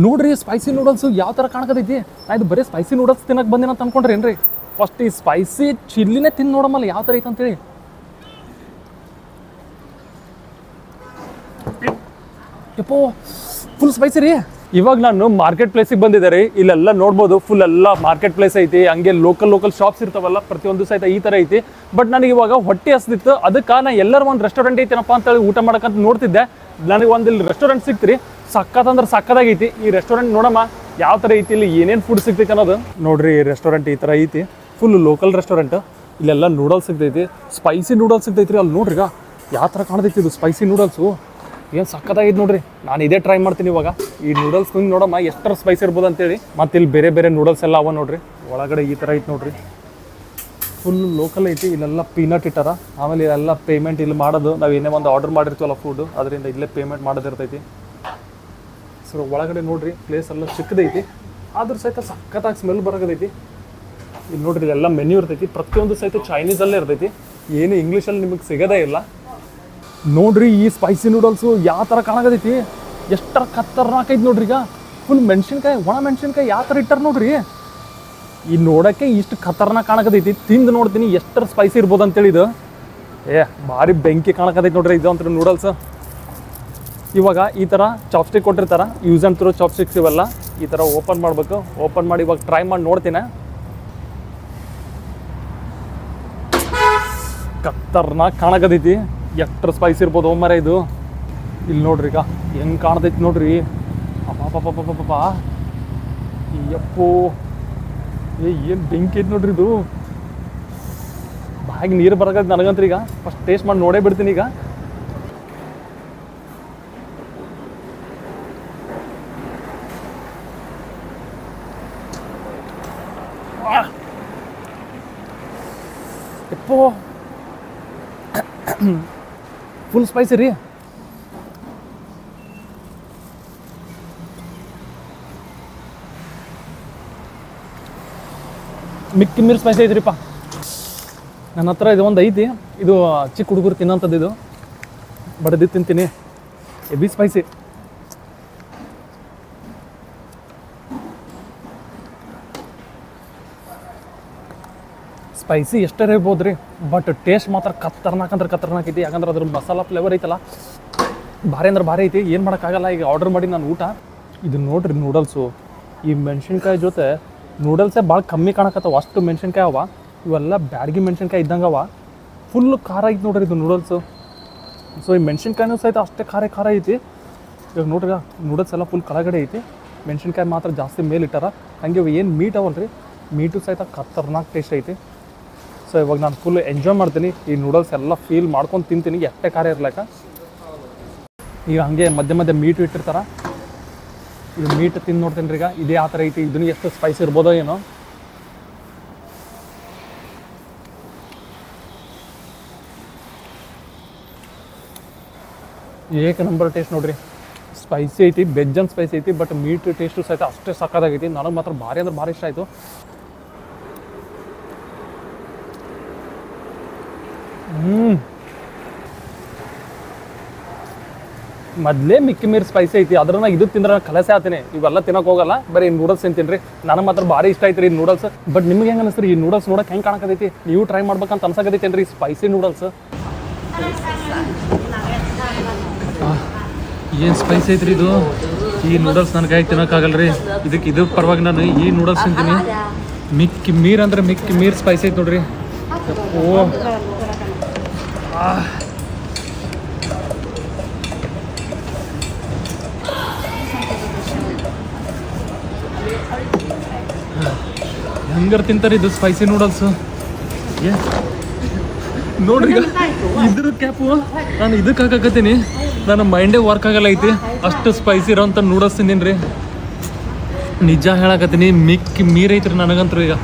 ನೋಡ್ರಿ spicy noodles ಯಾವ ಥರ ಕಾಣಕತೈತಿ. ನಾ ಇದು ಬರೀ ಸ್ಪೈಸಿ ನೂಡಲ್ಸ್ ತಿನ್ನಕ್ಕೆ ಬಂದಿನ ಅಂತ ಅನ್ಕೊಂಡ್ರಿ ಏನ್ರಿ. ಫಸ್ಟ್ ಈ ಸ್ಪೈಸಿ ಚಿಲ್ಲಿನೇ ತಿಂದು ನೋಡಮ್ಮಲ್ಲ ಯಾವ ಥರ ಐತೆ ಅಂತೇಳಿ. ಯಪ್ಪೋ ಫುಲ್ ಸ್ಪೈಸಿ ರೀ. ಇವಾಗ ನಾನು ಮಾರ್ಕೆಟ್ ಪ್ಲೇಸಿಗೆ ಬಂದಿದ್ದೆ ರೀ. ಇಲ್ಲೆಲ್ಲ ನೋಡ್ಬೋದು ಫುಲ್ ಎಲ್ಲ ಮಾರ್ಕೆಟ್ ಪ್ಲೇಸ್ ಐತಿ. ಹಂಗೆ ಲೋಕಲ್ ಶಾಪ್ಸ್ ಇರ್ತಾವಲ್ಲ ಪ್ರತಿಯೊಂದು ಸಹಿತ ಈ ಥರ ಐತಿ. ಬಟ್ ನನಗೆ ಇವಾಗ ಹೊಟ್ಟೆ ಹಸ್ದಿತ್ತು, ಅದಕ್ಕೆ ನಾ ಎಲ್ಲರೂ ಒಂದು ರೆಸ್ಟೋರೆಂಟ್ ಐತೇನಪ್ಪ ಅಂತೇಳಿ ಊಟ ಮಾಡಕ್ಕಂತ ನೋಡ್ತಿದ್ದೆ. ನನಗೆ ಒಂದು ಇಲ್ಲಿ ರೆಸ್ಟೋರೆಂಟ್ ಸಿಕ್ತ್ರಿ, ಸಕ್ಕತ್ತಂದ್ರೆ ಸಕ್ಕದಾಗೈತಿ. ಈ ರೆಸ್ಟೋರೆಂಟ್ ನೋಡಮ್ಮ ಯಾವ ಥರ ಐತಿ, ಇಲ್ಲಿ ಏನೇನು ಫುಡ್ ಸಿಗ್ತೈತಿ ಅನ್ನೋದು ನೋಡ್ರಿ. ಈ ರೆಸ್ಟೋರೆಂಟ್ ಈ ಥರ ಐತಿ, ಫುಲ್ ಲೋಕಲ್ ರೆಸ್ಟೋರೆಂಟ್. ಇಲ್ಲೆಲ್ಲ ನೂಡಲ್ಸ್ ಸಿಗ್ತೈತಿ, ಸ್ಪೈಸಿ ನೂಡಲ್ಸ್ ಸಿಗ್ತೈತಿ ರೀ. ಅಲ್ಲಿ ನೋಡ್ರಿ ಈಗ ಯಾವ ಥರ ಕಾಣ್ತೈತಿ ಇದು ಸ್ಪೈಸಿ ನೂಡಲ್ಸು. ಏನು ಸಕ್ಕತ್ತಾಗಿದ್ದು ನೋಡ್ರಿ. ನಾನು ಇದೇ ಟ್ರೈ ಮಾಡ್ತೀನಿ ಇವಾಗ. ಈ ನೂಡಲ್ಸ್ ಹಿಂಗೆ ನೋಡಮ್ಮ ಎಷ್ಟರ ಸ್ಪೈಸಿ ಇರ್ಬೋದು ಅಂತೇಳಿ. ಮತ್ತು ಇಲ್ಲಿ ಬೇರೆ ಬೇರೆ ನೂಡಲ್ಸ್ ಎಲ್ಲ ಅವ ನೋಡ್ರಿ. ಒಳಗಡೆ ಈ ಥರ ಐತಿ ನೋಡ್ರಿ, ಫುಲ್ ಲೋಕಲ್ ಐತಿ. ಇಲ್ಲೆಲ್ಲ ಪೀನಟ್ ಇಟ್ಟಾರ. ಆಮೇಲೆ ಇಲ್ಲೆಲ್ಲ ಪೇಮೆಂಟ್ ಇಲ್ಲಿ ಮಾಡೋದು, ನಾವು ಏನೇ ಒಂದು ಆರ್ಡರ್ ಮಾಡಿರ್ತೀವಲ್ಲ ಫುಡ್ಡು, ಅದರಿಂದ ಇಲ್ಲೇ ಪೇಮೆಂಟ್ ಮಾಡೋದಿರ್ತೈತಿ. ಸೊ ಒಳಗಡೆ ನೋಡ್ರಿ ಪ್ಲೇಸ್ ಎಲ್ಲ ಚಿಕ್ಕದೈತಿ, ಆದ್ರೂ ಸಹಿತ ಸಕ್ಕತ್ತಾಗಿ ಸ್ಮೆಲ್ ಬರೋದೈತಿ. ಇಲ್ಲಿ ನೋಡ್ರಿ ಇಲ್ಲೆಲ್ಲ ಮೆನ್ಯೂ ಇರ್ತೈತಿ. ಪ್ರತಿಯೊಂದು ಸಹಿತ ಚೈನೀಸಲ್ಲೇ ಇರ್ತೈತಿ, ಏನು ಇಂಗ್ಲೀಷಲ್ಲಿ ನಿಮಗೆ ಸಿಗೋದೇ ಇಲ್ಲ. ನೋಡ್ರಿ ಈ ಸ್ಪೈಸಿ ನೂಡಲ್ಸು ಯಾವ ಥರ ಕಾಣಕತೈತಿ, ಎಷ್ಟರ ಖತರ್ನಾಕೈತಿ ನೋಡ್ರಿ. ಈಗ ಫುಲ್ ಮೆಣಸಿನ್ಕಾಯಿ, ಒಣ ಮೆಣಸಿನ್ಕಾಯಿ ಯಾವ ಥರ ಇಟ್ಟಾರ ನೋಡ್ರಿ. ಈ ನೋಡೋಕ್ಕೆ ಇಷ್ಟು ಖತರ್ನಾಕ್ ಕಾಣಕತೈತಿ. ತಿಂದು ನೋಡ್ತೀನಿ ಎಷ್ಟರ ಸ್ಪೈಸಿ ಇರ್ಬೋದು ಅಂತೇಳಿ. ಇದು ಭಾರಿ ಬೆಂಕಿ ಕಾಣಕತೈತಿ ನೋಡ್ರಿ ಇದು ಅಂತ ನೂಡಲ್ಸ್. ಇವಾಗ ಈ ಥರ ಚಾಪ್ಸ್ಟಿಕ್ ಕೊಟ್ಟಿರ್ತಾರೆ, ಯೂಸ್ ಆ್ಯಂಡ್ ಥ್ರೋ ಚಾಪ್ಸ್ಟಿಕ್ಸ್ ಇವೆಲ್ಲ. ಈ ಥರ ಓಪನ್ ಮಾಡಬೇಕು. ಓಪನ್ ಮಾಡಿ ಇವಾಗ ಟ್ರೈ ಮಾಡಿ ನೋಡ್ತೀನಿ. ಖತರ್ನಾಕ್ ಕಾಣಕತೈತಿ, ಎಷ್ಟರ ಸ್ಪೈಸಿ ಇರ್ಬೋದು ಒಮ್ಮರೆ ಇದು. ಇಲ್ಲಿ ನೋಡ್ರಿ ಈಗ ಹೆಂಗೆ ಕಾಣ್ತೈತಿ ನೋಡ್ರಿ. ಅಪ್ಪ ಯಪ್ಪೋ, ಏನು ಬೆಂಕಿ ಐತಿ ನೋಡ್ರಿ ಇದು. ಬಾಯಿಗೆ ನೀರು ಬರಕೈತಿ ನನಗಂತ್ರಿ. ಈಗ ಫಸ್ಟ್ ಟೇಸ್ಟ್ ಮಾಡಿ ನೋಡೇ ಬಿಡ್ತೀನಿ ಈಗ. ಯಪ್ಪೋ ಫುಲ್ ಸ್ಪೈಸಿ ರೀ. ಮಿಕ್ಕಿ ಮೀರ್ ಸ್ಪೈಸಿ ಐತ್ರಿಪ್ಪ. ನನ್ನ ಹತ್ರ ಇದು ಒಂದು ಐತಿ, ಇದು ಚಿಕ್ಕ ಹುಡುಗರು ತಿನ್ನೋಂಥದ್ದು. ಇದು ಬಡದಿ ತಿಂತೀನಿ, ಹೆವಿ ಸ್ಪೈಸಿ. ಸ್ಪೈಸಿ ಎಷ್ಟೇ ಇರ್ಬೋದು ರೀ, ಬಟ್ ಟೇಸ್ಟ್ ಮಾತ್ರ ಖತರ್ನಾಕ್ ಅಂದ್ರೆ ಖತರ್ನಾಕ್ ಐತಿ. ಯಾಕಂದ್ರೆ ಅದ್ರ ಮಸಾಲ ಫ್ಲೇವರ್ ಐತಲ್ಲ, ಭಾರಿ ಅಂದ್ರೆ ಭಾರಿ ಐತಿ. ಏನು ಮಾಡೋಕ್ಕಾಗಲ್ಲ. ಈಗ ಆರ್ಡರ್ ಮಾಡಿ ನಾನು ಊಟ. ಇದು ನೋಡ್ರಿ ನೂಡಲ್ಸು, ಈ ಮೆಣಸಿನ್ಕಾಯಿ ಜೊತೆ ನೂಡಲ್ಸೇ ಭಾಳ ಕಮ್ಮಿ ಕಾಣಕತ್ತವ, ಅಷ್ಟು ಮೆಣಸಿನ್ಕಾಯಿ ಅವ. ಇವೆಲ್ಲ ಬ್ಯಾಡಗಿ ಮೆಣಸಿನ್ಕಾಯಿ ಇದ್ದಂಗೆ ಅವ. ಫುಲ್ ಖಾರ ಐತಿ ನೋಡ್ರಿ ಇದು ನೂಡಲ್ಸು. ಸೊ ಈ ಮೆಣಸಿನ್ಕಾಯಿನೂ ಸಹಿತ ಅಷ್ಟೇ ಖಾರ ಐತಿ. ಇವಾಗ ನೋಡ್ರಿ ನೂಡಲ್ಸ್ ಎಲ್ಲ ಫುಲ್ ಕೆಳಗಡೆ ಐತಿ, ಮೆಣಸಿನ್ಕಾಯಿ ಮಾತ್ರ ಜಾಸ್ತಿ ಮೇಲೆ ಇಟ್ಟಾರ. ಹಾಗೆ ಏನು ಮೀಟ್ ಅವಲ್ರಿ, ಮೀಟು ಸಹಿತ ಖತರ್ನಾಕ್ ಟೇಸ್ಟ್ ಐತಿ. ಸೊ ಇವಾಗ ನಾನು ಫುಲ್ ಎಂಜಾಯ್ ಮಾಡ್ತೀನಿ. ಈ ನೂಡಲ್ಸ್ ಎಲ್ಲ ಫೀಲ್ ಮಾಡ್ಕೊಂಡು ತಿಂತೀನಿ, ಎಷ್ಟೇ ಖಾರ ಇರ್ಲಾಕ. ಈಗ ಹಾಗೆ ಮಧ್ಯೆ ಮಧ್ಯೆ ಮೀಟು ಇಟ್ಟಿರ್ತಾರೆ, ಇದು ಮೀಟ್ ತಿಂದು ನೋಡ್ತೀನಿ ರೀ. ಈಗ ಇದೇ ಆ ಥರ ಐತಿ. ಇದನ್ನು ಎಷ್ಟು ಸ್ಪೈಸಿ ಇರ್ಬೋದೋ ಏನೋ. ಏಕ ನಂಬರ್ ಟೇಸ್ಟ್ ನೋಡ್ರಿ. ಸ್ಪೈಸಿ ಐತಿ, ಬೆಜ್ಜನ್ ಸ್ಪೈಸಿ ಐತಿ, ಬಟ್ ಮೀಟ್ ಟೇಸ್ಟು ಸಹಿತ ಅಷ್ಟೇ ಸಕ್ಕತ್ತಾಗೈತಿ. ನನಗೆ ಮಾತ್ರ ಭಾರಿ ಅಂದ್ರೆ ಭಾರಿ ಇಷ್ಟ ಆಯಿತು. ಮೊದಲೇ ಮಿಕ್ಕಿ ಮೀರ್ ಸ್ಪೈಸಿ ಐತಿ, ಅದ್ರನ್ನ ಇದು ತಿಂದ್ರೆ ಕಲಸೆ ಆತೀನಿ. ಇವೆಲ್ಲ ತಿನ್ನಕ್ಕೆ ಹೋಗಲ್ಲ, ಬರೀ ನೂಡಲ್ಸ್ ತಿಂತೀನಿ ರೀ. ನನಗೆ ಮಾತ್ರ ಭಾರಿ ಇಷ್ಟ ಐತ್ರಿ ಈ ನೂಡಲ್ಸ್. ಬಟ್ ನಿಮ್ಗೆ ಹೆಂಗೆ ಅನಿಸ್ತೀರಿ ಈ ನೂಡಲ್ಸ್ ನೋಡಕ್ಕೆ ಹೆಂಗೆ ಕಾಣಕತೈತಿ? ನೀವು ಟ್ರೈ ಮಾಡ್ಬೇಕಂತ ಅನ್ಸಕತೈತೇನ್ರಿ ಸ್ಪೈಸಿ ನೂಡಲ್ಸ್? ಏನು ಸ್ಪೈಸಿ ಐತ್ರಿ ಇದು. ಈ ನೂಡಲ್ಸ್ ನನಗೆ ಆಗಿ ತಿನ್ನೋಕ್ಕಾಗಲ್ಲ ರೀ. ಇದ್ರ ಪರವಾಗಿ ನಾನು ಈ ನೂಡಲ್ಸ್ ತಿಂತೀನಿ. ಮಿಕ್ಕಿ ಮೀರ್ ಅಂದ್ರೆ ಮಿಕ್ಕಿ ಮೀರ್ ಸ್ಪೈಸಿ ಐತಿ ನೋಡ್ರಿ. ಓ ಹೆಂಗಾರ ತಿಂತಾರೆ ಇದು ಸ್ಪೈಸಿ ನೂಡಲ್ಸ್. ನೋಡ್ರಿ ಇದ್ರ ಕ್ಯಾಪು ನಾನು ಇದಕ್ಕೆ ಹಾಕಕತ್ತೀನಿ. ನನ್ನ ಮೈಂಡೇ ವರ್ಕ್ ಆಗಲ್ಲ ಐತಿ, ಅಷ್ಟು ಸ್ಪೈಸಿ ಇರೋಂಥ ನೂಡಲ್ಸ್ ತಿಂದೀನಿ ರೀ. ನಿಜ ಹೇಳಕತ್ತೀನಿ, ಮಿಕ್ಕಿ ಮೀರ್ ಐತ್ರಿ ನನಗಂತೂ ಈಗ.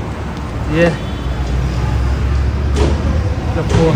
ಯಪ್ಪೋ